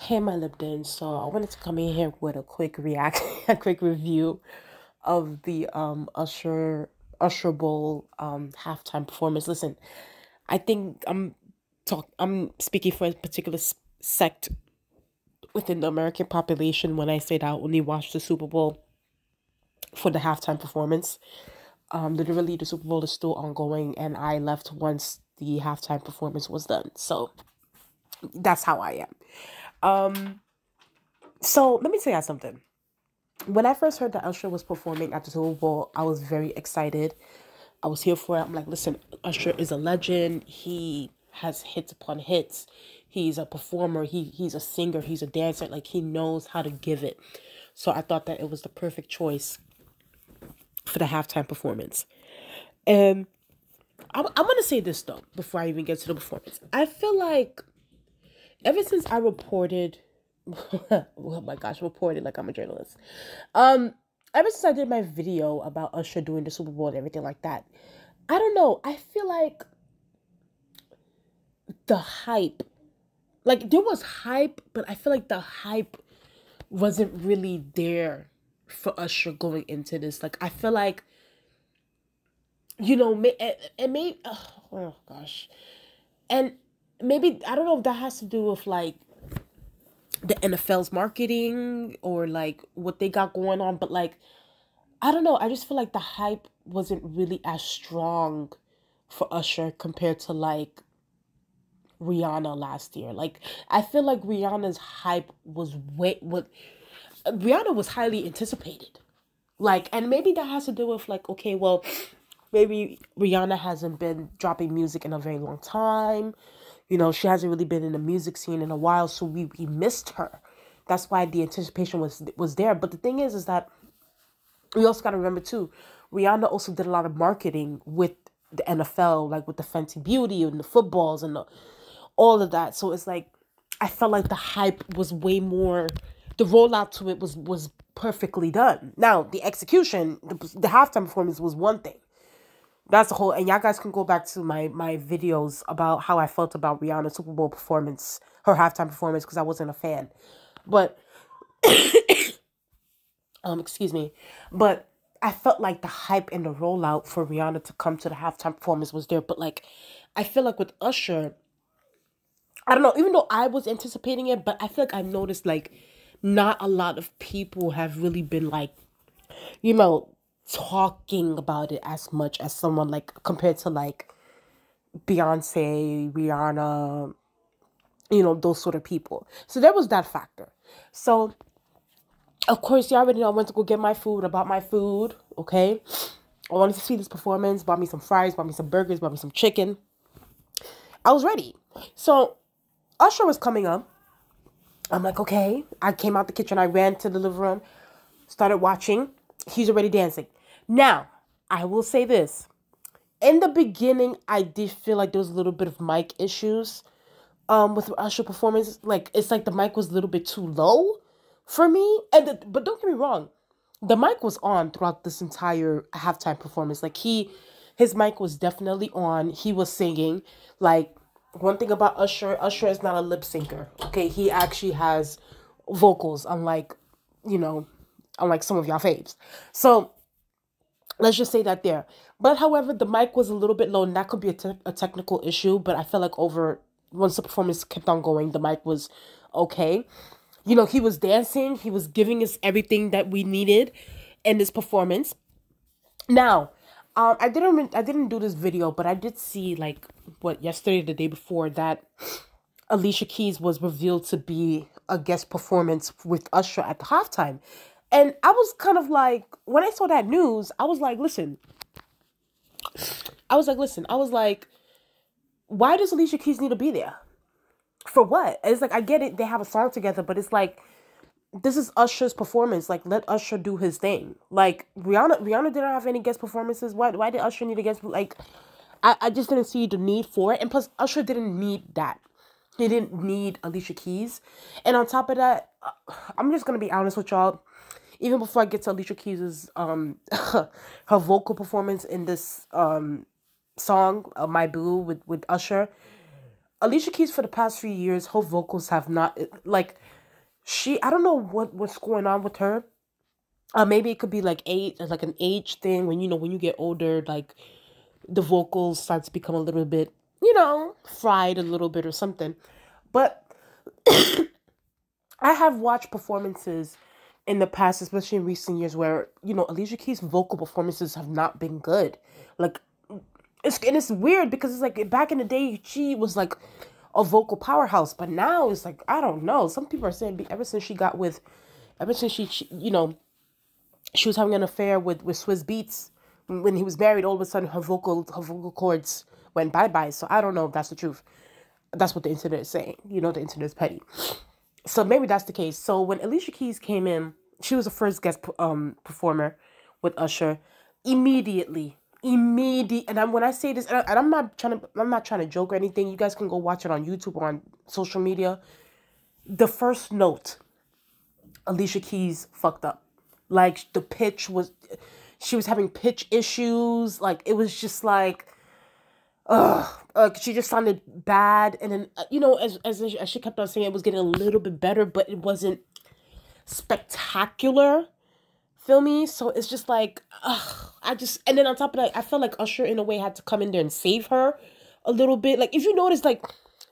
Hey, my Lipton. So I wanted to come in here with a quick react, a quick review of the Usher Bowl halftime performance. Listen, I think I'm speaking for a particular sect within the American population when I say that I only watched the Super Bowl for the halftime performance. Literally the Super Bowl is still ongoing, and I left once the halftime performance was done. So that's how I am. So let me tell you something. When I first heard that Usher was performing at the Super Bowl, I was very excited. I was here for it. I'm like, listen, Usher is a legend. He has hits upon hits. He's a performer. He's a singer. He's a dancer. Like, he knows how to give it. So I thought that it was the perfect choice for the halftime performance. And I'm going to say this, though, before I even get to the performance. I feel like ever since I reported, oh my gosh, reported like I'm a journalist. Ever since I did my video about Usher doing the Super Bowl and everything like that, I don't know. I feel like the hype, like there was hype, but I feel like the hype wasn't really there for Usher going into this. Like I feel like, it may, oh gosh, and maybe I don't know if that has to do with like the NFL's marketing or like what they got going on, but like I don't know. I just feel like the hype wasn't really as strong for Usher compared to like Rihanna last year. Like I feel like Rihanna's hype was way what Rihanna was highly anticipated. Like, and maybe that has to do with like, okay, well, maybe Rihanna hasn't been dropping music in a very long time. She hasn't really been in the music scene in a while, so we missed her. That's why the anticipation was there. But the thing is that we also got to remember too, Rihanna also did a lot of marketing with the NFL, like with the Fenty Beauty and the footballs and all of that. So it's like I felt like the hype was way more. The rollout to it was perfectly done. Now the execution, the halftime performance was one thing. That's the whole. And y'all guys can go back to my videos about how I felt about Rihanna's Super Bowl performance, her halftime performance, because I wasn't a fan. But excuse me, but I felt like the hype and the rollout for Rihanna to come to the halftime performance was there. But like, I feel like with Usher, I don't know, even though I was anticipating it, but I feel like I noticed like not a lot of people have really been like, you know, talking about it as much as someone like compared to like Beyonce, Rihanna, those sort of people. So there was that factor. So of course, you already know I went to go get my food. I bought my food, okay? I wanted to see this performance. Bought me some fries, bought me some burgers, bought me some chicken. I was ready. So Usher was coming up. I'm like, okay. I came out the kitchen. I ran to the living room, started watching. He's already dancing. Now, I will say this. In the beginning, I did feel like there was a little bit of mic issues with Usher performance. Like, it's like the mic was a little bit too low for me. But don't get me wrong. The mic was on throughout this entire halftime performance. Like his mic was definitely on. He was singing. Like one thing about Usher is not a lip syncer. Okay, he actually has vocals, you know, unlike some of y'all faves. So let's just say that there. But however, the mic was a little bit low, and that could be a technical issue. But I felt like once the performance kept on going, the mic was okay. He was dancing. He was giving us everything that we needed in this performance. Now, I didn't do this video, but I did see like what yesterday, the day before that, Alicia Keys was revealed to be a guest performance with Usher at the halftime, and I was kind of like when I saw that news, I was like, listen, I was like, why does Alicia Keys need to be there? For what? It's like I get it, they have a song together, but it's like this is Usher's performance. Like, let Usher do his thing. Like, Rihanna didn't have any guest performances. Why did Usher need a guest? Like, I just didn't see the need for it. And plus, Usher didn't need that. He didn't need Alicia Keys. And on top of that, I'm just gonna be honest with y'all. Even before I get to Alicia Keys's her vocal performance in this song, My Boo with Usher, Alicia Keys for the past few years, her vocals have not like I don't know what's going on with her. Maybe it could be like like an age thing when when you get older, like the vocals start to become a little bit, fried a little bit or something. But I have watched performances in the past, especially in recent years, where Alicia Keys' vocal performances have not been good. Like it's weird because it's like back in the day she was like a vocal powerhouse, but now it's like I don't know. Some people are saying ever since she was having an affair with Swiss Beats when he was married. All of a sudden, her vocal cords went bye bye. So I don't know if that's the truth. That's what the internet is saying. The internet is petty. So maybe that's the case. So when Alicia Keys came in, she was the first guest performer with Usher. Immediate, and when I say this, and I'm not trying to joke or anything. You guys can go watch it on YouTube or on social media. The first note, Alicia Keys fucked up. Like the pitch was, she was having pitch issues. Like it was just like, she just sounded bad. And then as she kept on saying, it was getting a little bit better, but it wasn't spectacular. Feel me? So it's just like, and then on top of that, I felt like Usher in a way had to come in there and save her a little bit. Like if you notice, like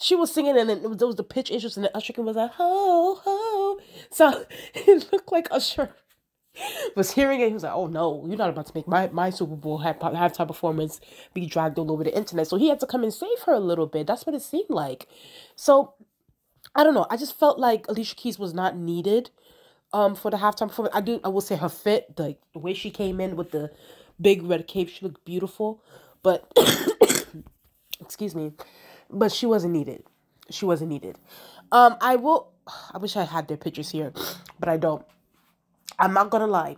she was singing and then there was the pitch issues and then Usher was like, ho, ho. So it looked like Usher was hearing it. He was like, oh no, you're not about to make my Super Bowl halftime performance be dragged all over the internet. So he had to come and save her a little bit. That's what it seemed like. So I don't know. I just felt like Alicia Keys was not needed for the halftime performance. I will say her fit, the way she came in with the big red cape, she looked beautiful. But excuse me, but she wasn't needed. She wasn't needed. I wish I had their pictures here, but I don't. I'm not gonna lie.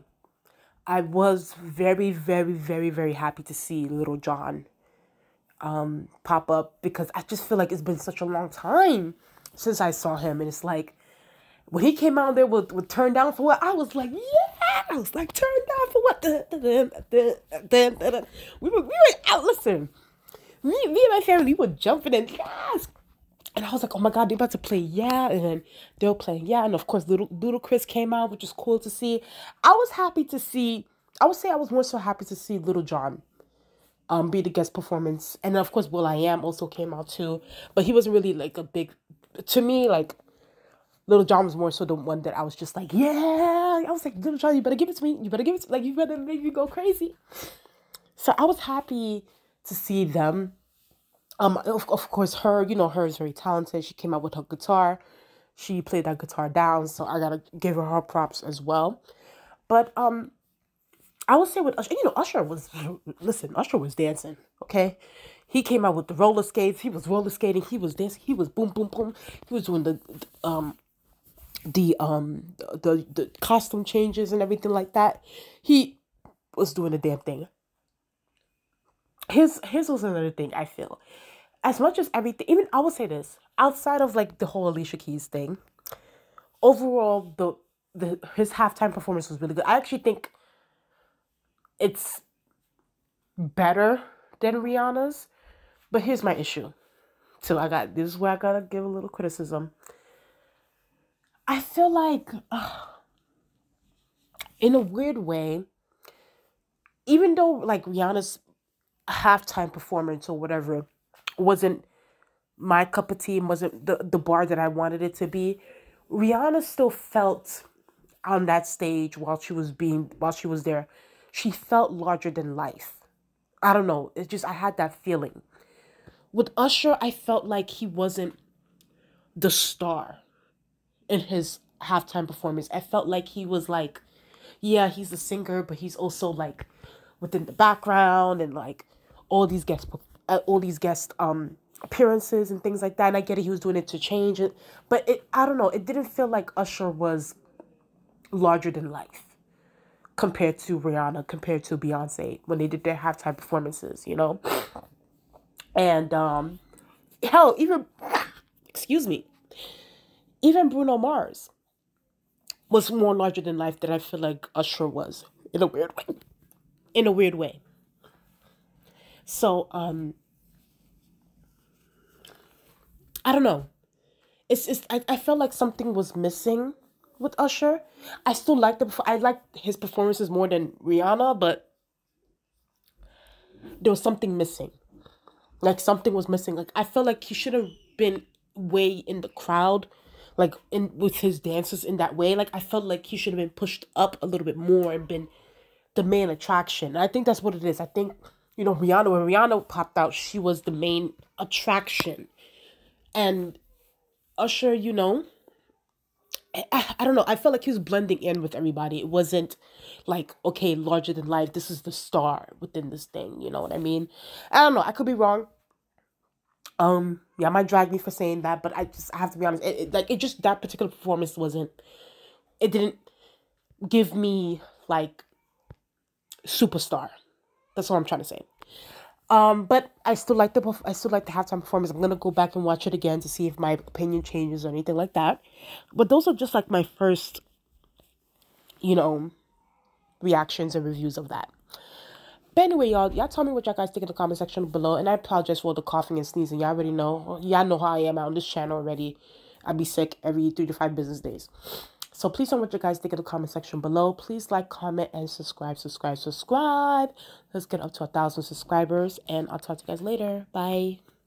I was very, very, very, very happy to see Little John pop up because I just feel like it's been such a long time since I saw him, and it's like when he came out there with "Turn Down for What," I was like, yeah, I was like, "Turn Down for What?" We were out. Listen, me and my family, we were jumping and yes. And I was like, oh my God, they're about to play Yeah. And then they were playing Yeah. And of course, Ludacris came out, which was cool to see. I would say I was more so happy to see Little John be the guest performance. And then of course, will.i.am also came out too. But he wasn't really like a big, to me, like Little John was more so the one that I was just like, yeah. I was like, Little John, you better give it to me. You better give it to me. Like, you better make me go crazy. So I was happy to see them. Of course, her is very talented. She came out with her guitar. She played that guitar down, so I gotta give her props as well. But I would say with Usher, Usher was dancing. Okay, he came out with the roller skates. He was roller skating. He was dancing. He was boom, boom, boom. He was doing the costume changes and everything like that. He was doing the damn thing. His was another thing I feel. As much as everything, even I would say this, outside of like the whole Alicia Keys thing, overall the his halftime performance was really good. I actually think it's better than Rihanna's, but here's my issue. So this is where I gotta give a little criticism. I feel like, in a weird way, even though like Rihanna's halftime performance or whatever wasn't my cup of tea and wasn't the bar that I wanted it to be, Rihanna still felt on that stage while she was there, she felt larger than life. I don't know. It's just I had that feeling. With Usher, I felt like he wasn't the star in his halftime performance. I felt like he was like, yeah, he's a singer, but he's also like within the background and like all these guest appearances and things like that. And I get it, he was doing it to change it, but I don't know, it didn't feel like Usher was larger than life compared to Rihanna, compared to Beyonce when they did their halftime performances, And hell, even excuse me, even Bruno Mars was more larger than life than I feel like Usher was in a weird way. In a weird way. So I don't know. I felt like something was missing with Usher. I still like I like his performances more than Rihanna, but there was something missing. Like something was missing. Like I felt like he should have been way in the crowd, like in with his dances in that way. Like I felt like he should have been pushed up a little bit more and been the main attraction. And I think that's what it is. I think, Rihanna, when Rihanna popped out, she was the main attraction. And Usher, I don't know. I felt like he was blending in with everybody. It wasn't like, okay, larger than life. This is the star within this thing. You know what I mean? I don't know. I could be wrong. Yeah, might drag me for saying that, but I have to be honest. It just, that particular performance it didn't give me like superstar. That's what I'm trying to say. But I still like the halftime performance. I'm gonna go back and watch it again to see if my opinion changes or anything like that. But those are just like my first, you know, reactions and reviews of that. But anyway, y'all tell me what y'all guys think in the comment section below. And I apologize for all the coughing and sneezing. Y'all already know. Y'all know how I am on this channel already. I be sick every 3 to 5 business days. So please tell me what you guys think in the comment section below. Please like, comment, and subscribe. Let's get up to 1,000 subscribers. And I'll talk to you guys later. Bye.